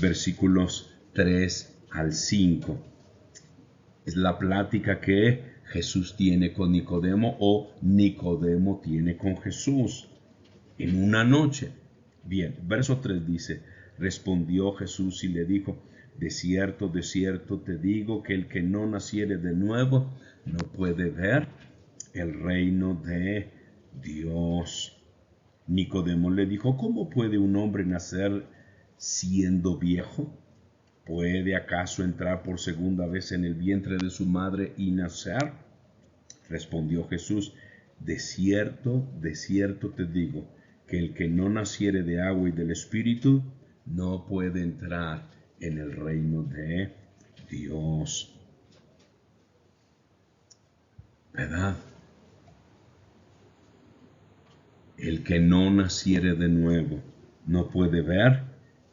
versículos 3 al 5. Es la plática que Jesús tiene con Nicodemo o Nicodemo tiene con Jesús en una noche. Bien, verso 3 dice, respondió Jesús y le dijo, de cierto te digo que el que no naciere de nuevo no puede ver el reino de Dios. Nicodemo le dijo, ¿cómo puede un hombre nacer siendo viejo? ¿Puede acaso entrar por segunda vez en el vientre de su madre y nacer? Respondió Jesús, de cierto te digo, que el que no naciere de agua y del Espíritu no puede entrar en el reino de Dios. ¿Verdad? El que no naciere de nuevo no puede ver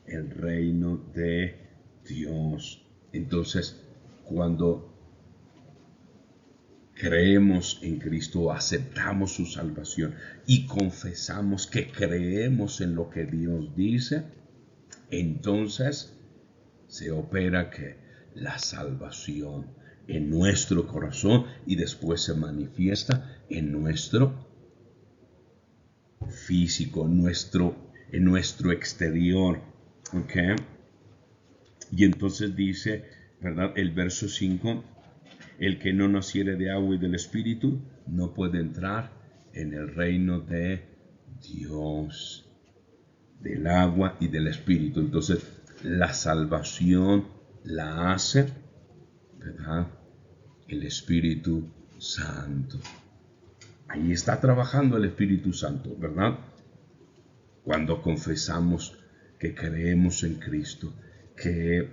el reino de Dios. Entonces, cuando creemos en Cristo, aceptamos su salvación y confesamos que creemos en lo que Dios dice, entonces se opera que la salvación en nuestro corazón y después se manifiesta en nuestro físico, en nuestro exterior. ¿Ok? Y entonces dice, ¿verdad? El verso 5, el que no naciere de agua y del Espíritu no puede entrar en el reino de Dios, del agua y del Espíritu. Entonces, la salvación la hace, ¿verdad? El Espíritu Santo. Ahí está trabajando el Espíritu Santo, ¿verdad? Cuando confesamos que creemos en Cristo, que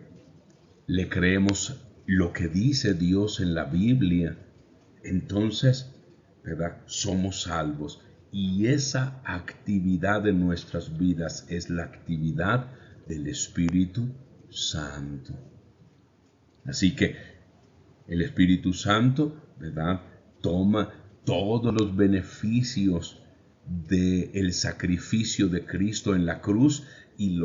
le creemos lo que dice Dios en la Biblia, entonces, ¿verdad? Somos salvos. Y esa actividad de nuestras vidas es la actividad del Espíritu Santo. Así que el Espíritu Santo, ¿verdad? Toma todos los beneficios del sacrificio de Cristo en la cruz y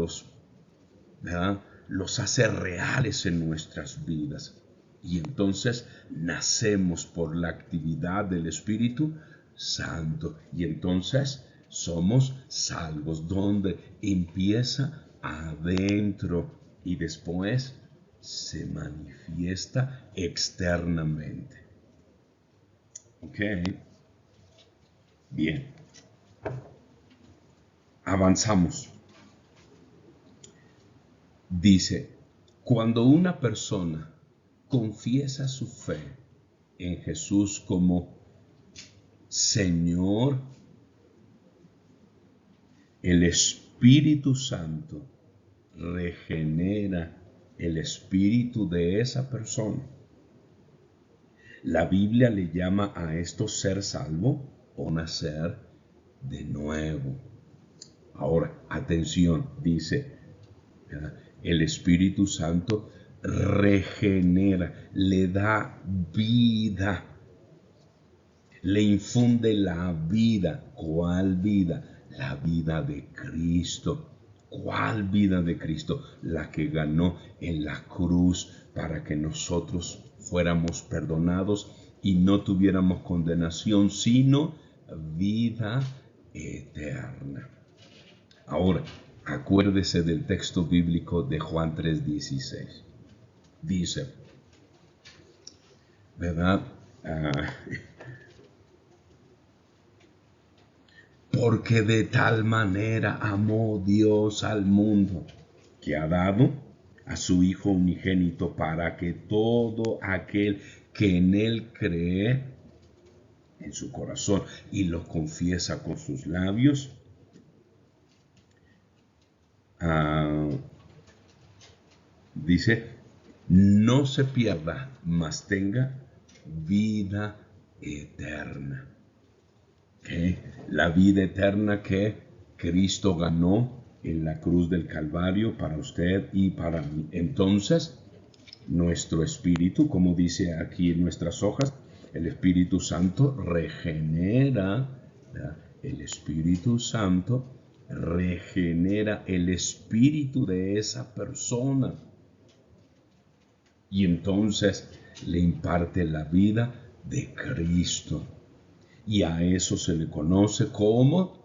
¿verdad? Los hace reales en nuestras vidas. Y entonces nacemos por la actividad del Espíritu Santo. Y entonces somos salvos, donde empieza adentro y después se manifiesta externamente. Ok. Bien. Avanzamos. Dice, cuando una persona confiesa su fe en Jesús como Señor, el Espíritu Santo regenera el espíritu de esa persona. La Biblia le llama a esto ser salvo o nacer de nuevo. Ahora, atención, dice, ¿verdad? El Espíritu Santo regenera, le da vida, le infunde la vida. ¿Cuál vida? La vida de Cristo. ¿Cuál vida de Cristo? La que ganó en la cruz para que nosotros fuéramos perdonados y no tuviéramos condenación, sino vida eterna. Ahora, acuérdese del texto bíblico de Juan 3:16. Dice, ¿verdad? Porque de tal manera amó Dios al mundo, que ha dado a su Hijo unigénito para que todo aquel que en Él cree en su corazón y lo confiesa con sus labios, dice, no se pierda, mas tenga vida eterna. ¿Okay? La vida eterna que Cristo ganó en la cruz del Calvario para usted y para mí. Entonces, nuestro espíritu, como dice aquí en nuestras hojas, el Espíritu Santo regenera, ¿verdad? El Espíritu Santo regenera el espíritu de esa persona y entonces le imparte la vida de Cristo. Y a eso se le conoce como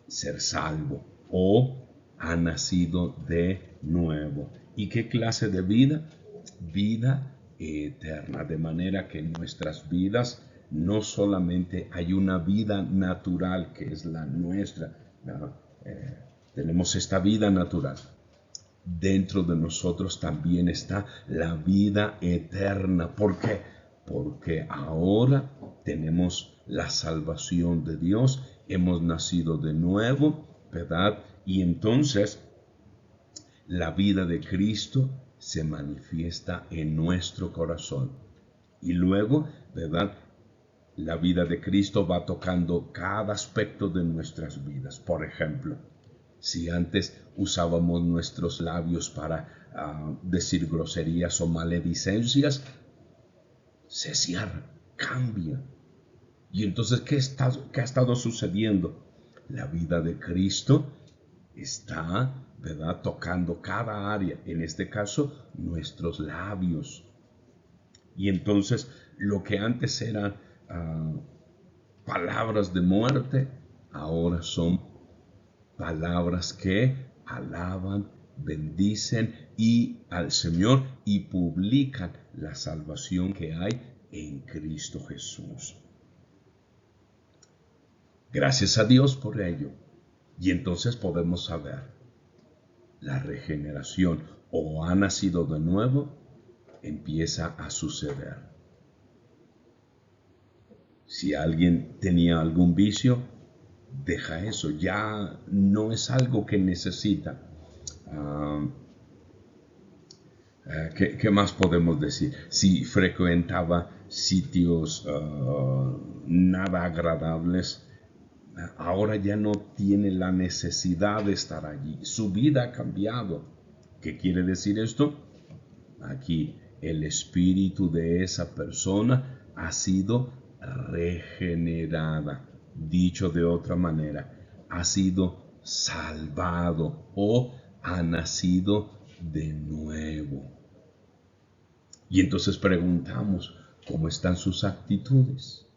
ser salvo o ha nacido de nuevo. ¿Y qué clase de vida? Vida eterna. De manera que en nuestras vidas no solamente hay una vida natural que es la nuestra, ¿no? Tenemos esta vida natural. Dentro de nosotros también está la vida eterna. ¿Por qué? Porque ahora tenemos la salvación de Dios, hemos nacido de nuevo, ¿verdad? Y entonces la vida de Cristo se manifiesta en nuestro corazón. Y luego, ¿verdad? La vida de Cristo va tocando cada aspecto de nuestras vidas. Por ejemplo, si antes usábamos nuestros labios para decir groserías o maledicencias, se cierra, cambia. Y entonces, ¿qué ha estado sucediendo? La vida de Cristo está, ¿verdad?, tocando cada área, en este caso, nuestros labios. Y entonces, lo que antes eran palabras de muerte, ahora son palabras que alaban, bendicen al Señor y publican la salvación que hay en Cristo Jesús. Gracias a Dios por ello. Y entonces podemos saber la regeneración o ha nacido de nuevo, empieza a suceder. Si alguien tenía algún vicio, deja eso, ya no es algo que necesita. ¿Qué más podemos decir? Si frecuentaba sitios nada agradables, ahora ya no tiene la necesidad de estar allí. Su vida ha cambiado. ¿Qué quiere decir esto? Aquí el espíritu de esa persona ha sido regenerada. Dicho de otra manera, ha sido salvado o ha nacido de nuevo. Y entonces preguntamos, ¿cómo están sus actitudes?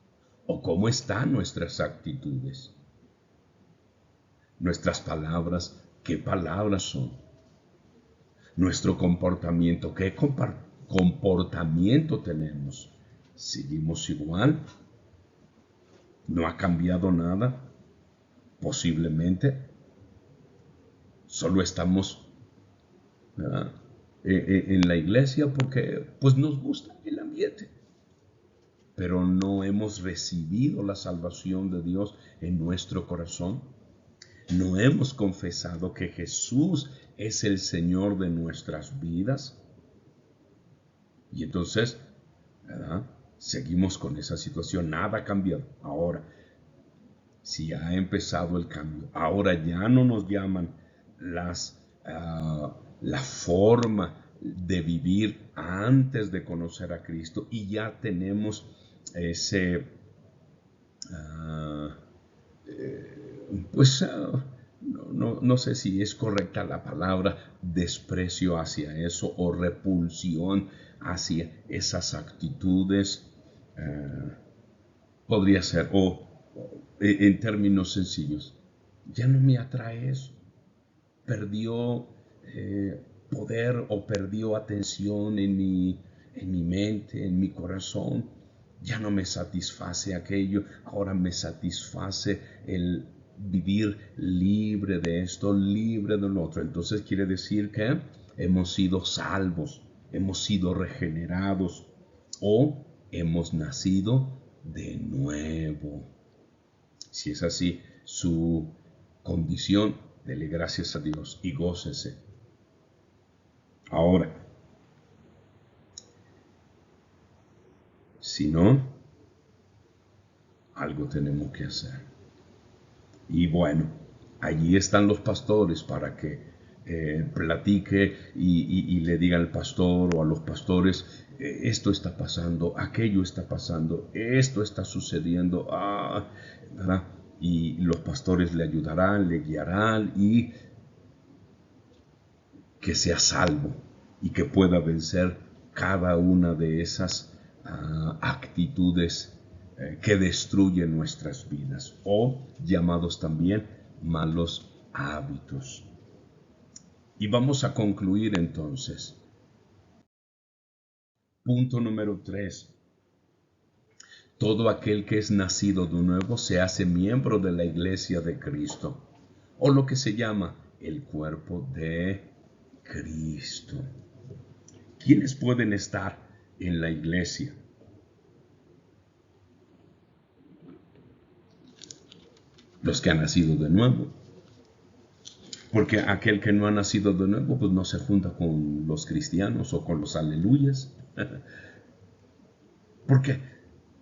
¿O cómo están nuestras actitudes? Nuestras palabras, ¿qué palabras son? Nuestro comportamiento, ¿qué comportamiento tenemos? ¿Seguimos igual? ¿No ha cambiado nada? Posiblemente. Solo estamos en la iglesia porque pues nos gusta el ambiente. Pero no hemos recibido la salvación de Dios en nuestro corazón. No hemos confesado que Jesús es el Señor de nuestras vidas. Y entonces, ¿verdad?, seguimos con esa situación, nada ha cambiado. Ahora, si ha empezado el cambio, ahora ya no nos llaman la forma de vivir antes de conocer a Cristo y ya tenemos ese, no sé si es correcta la palabra, desprecio hacia eso o repulsión hacia esas actitudes, podría ser, en términos sencillos, ya no me atrae eso. Perdió poder o perdió atención en mi mente, en mi corazón. Ya no me satisface aquello, ahora me satisface el vivir libre de esto, libre de lo otro. Entonces quiere decir que hemos sido salvos, hemos sido regenerados o hemos nacido de nuevo. Si es así su condición, dele gracias a Dios y gócese. Ahora, si no, algo tenemos que hacer. Y bueno, allí están los pastores para que platique y le diga al pastor o a los pastores, esto está pasando, aquello está pasando, esto está sucediendo, ¿verdad? Y los pastores le ayudarán, le guiarán y que sea salvo y que pueda vencer cada una de esas actitudes que destruyen nuestras vidas o llamados también malos hábitos. Y vamos a concluir entonces. Punto número 3. Todo aquel que es nacido de nuevo se hace miembro de la iglesia de Cristo, o lo que se llama el cuerpo de Cristo. ¿Quiénes pueden estar en la iglesia? Los que han nacido de nuevo. Porque aquel que no ha nacido de nuevo, pues no se junta con los cristianos o con los aleluyas. ¿Por qué?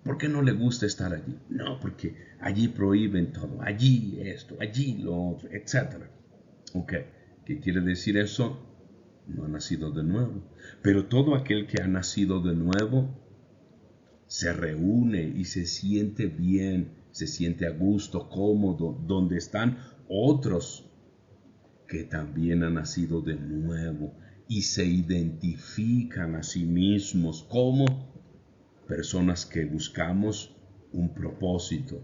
¿Por qué no le gusta estar allí? No, porque allí prohíben todo, allí esto, allí lo otro, etc. Ok, ¿qué quiere decir eso? No ha nacido de nuevo. Pero todo aquel que ha nacido de nuevo se reúne y se siente bien, se siente a gusto, cómodo, donde están otros que también han nacido de nuevo y se identifican a sí mismos como personas que buscamos un propósito,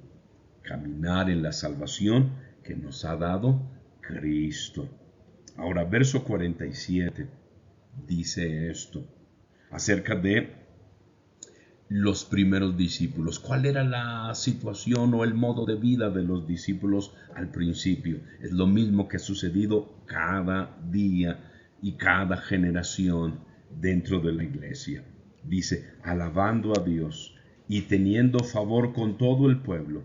caminar en la salvación que nos ha dado Cristo. Ahora, verso 47 dice esto acerca de los primeros discípulos. ¿Cuál era la situación o el modo de vida de los discípulos al principio? Es lo mismo que ha sucedido cada día y cada generación dentro de la iglesia. Dice, alabando a Dios y teniendo favor con todo el pueblo.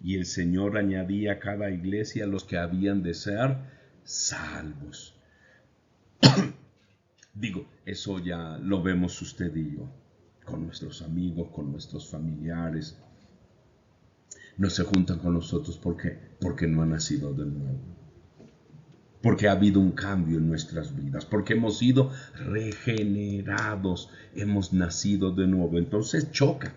Y el Señor añadía a cada iglesia a los que habían de ser salvos. Digo, eso ya lo vemos usted y yo, con nuestros amigos, con nuestros familiares. No se juntan con nosotros porque no han nacido de nuevo. Porque ha habido un cambio en nuestras vidas, porque hemos sido regenerados, hemos nacido de nuevo. Entonces choca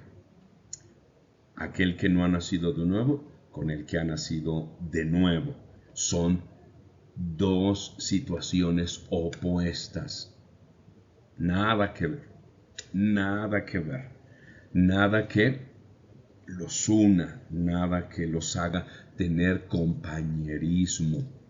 aquel que no ha nacido de nuevo con el que ha nacido de nuevo. Son dos situaciones opuestas. Nada que ver, nada que ver, nada que los una, nada que los haga tener compañerismo.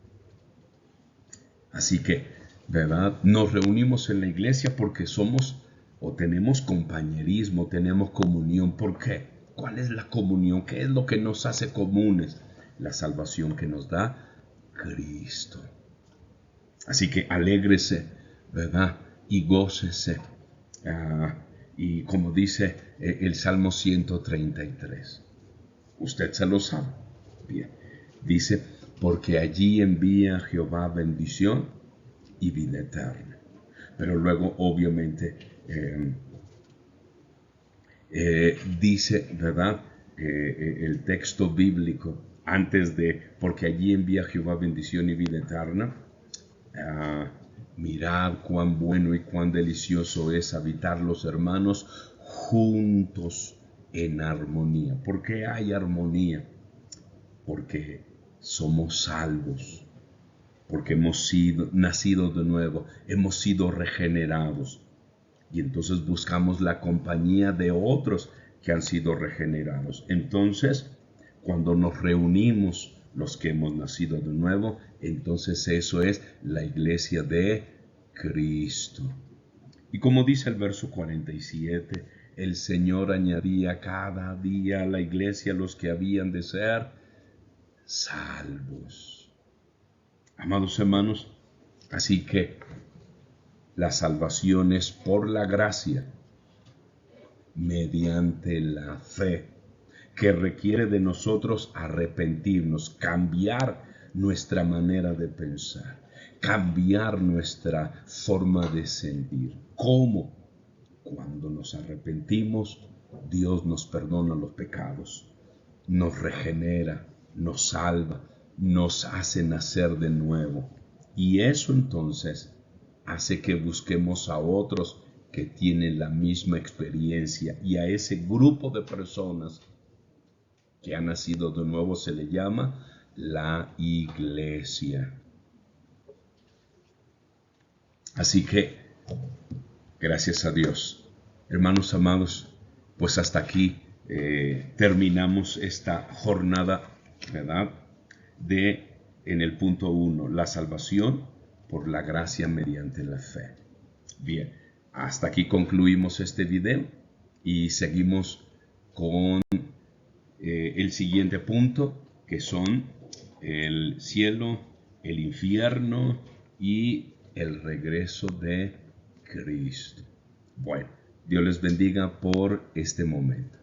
Así que, ¿verdad? Nos reunimos en la iglesia porque somos o tenemos compañerismo, tenemos comunión. ¿Por qué? ¿Cuál es la comunión? ¿Qué es lo que nos hace comunes? La salvación que nos da Cristo. Así que alégrese, ¿verdad? Y gócese. Y como dice el Salmo 133. Usted se lo sabe. Bien. Dice, porque allí envía Jehová bendición y vida eterna. Pero luego, obviamente, dice, ¿verdad? El texto bíblico, antes de, porque allí envía Jehová bendición y vida eterna, Mirad cuán bueno y cuán delicioso es habitar los hermanos juntos en armonía. ¿Por qué hay armonía? Porque somos salvos, porque hemos nacido de nuevo, hemos sido regenerados. Y entonces buscamos la compañía de otros que han sido regenerados. Entonces, cuando nos reunimos los que hemos nacido de nuevo, entonces eso es la iglesia de Cristo. Y como dice el verso 47, el Señor añadía cada día a la iglesia los que habían de ser salvos. Amados hermanos, así que la salvación es por la gracia, mediante la fe, que requiere de nosotros arrepentirnos, cambiar nuestra manera de pensar, cambiar nuestra forma de sentir. ¿Cómo? Cuando nos arrepentimos, Dios nos perdona los pecados, nos regenera, nos salva, nos hace nacer de nuevo. Y eso entonces hace que busquemos a otros que tienen la misma experiencia, y a ese grupo de personas que han nacido de nuevo se le llama la iglesia. Así que, gracias a Dios, hermanos amados, pues hasta aquí terminamos esta jornada, ¿verdad? En el punto 1, la salvación por la gracia mediante la fe. Bien, hasta aquí concluimos este video y seguimos con el siguiente punto, que son el cielo, el infierno y el regreso de Cristo. Bueno, Dios les bendiga por este momento.